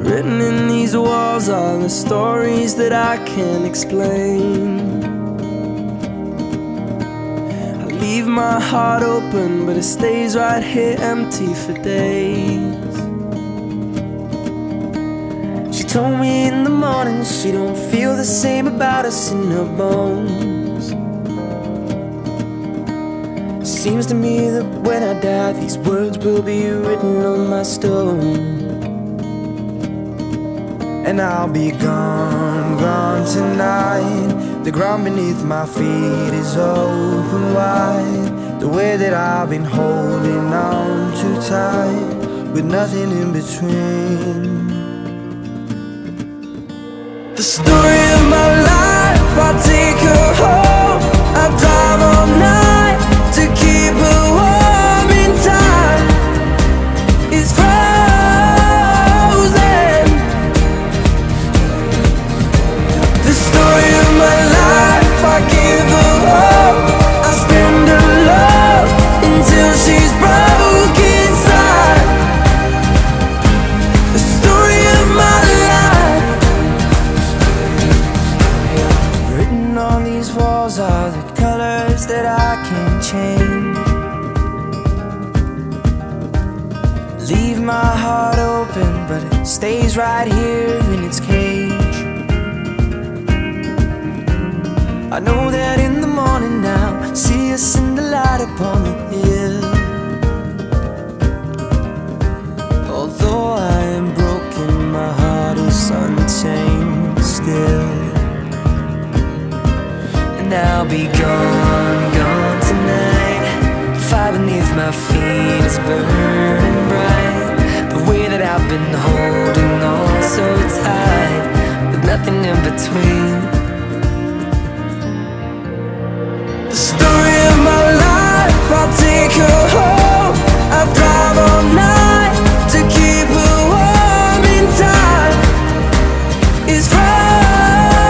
Written in these walls are the stories that I can't explain. I leave my heart open, but it stays right here empty for days. She told me in the morning she don't feel the same about us in her bones. Seems to me that when I die, these words will be written on my stone. And I'll be gone, gone tonight. The ground beneath my feet is open wide. The way that I've been holding on too tight, with nothing in between. The story of my life, I'll take her home. I'll drive all night to keep her warm in time. It's frozen. The story of my life, I give her hope. I spend her love until she's broke inside. The story of my life. Written on these walls are the colors that I can't change. Leave my heart open, but it stays right here in its cage. I know that in the morning now, see us in the light upon the hill. Although I am broken, my heart is untamed still. And I'll be gone, gone tonight. The fire beneath my feet is burning bright. The way that I've been holding on so tight, with nothing in between. The story of my life, I'll take her home. I'll drive all night to keep her warm in time. It's frozen.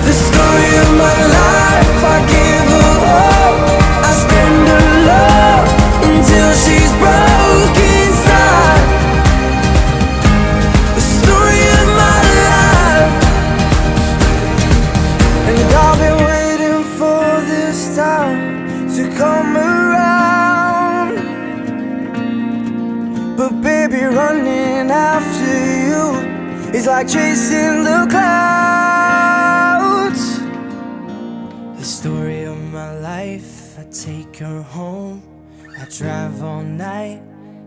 The story of my life, I give her hope. I spend her love until she's broke inside. The story of my life. And I've been waiting for this time to come around. But baby, running after you is like chasing the clouds. The story of my life, I take her home. I drive all night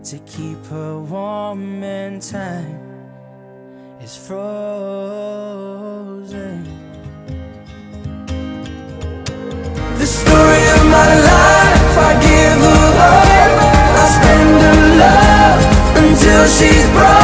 to keep her warm and time is frozen. The story of my life, I give her hope. I spend her love until she's broken.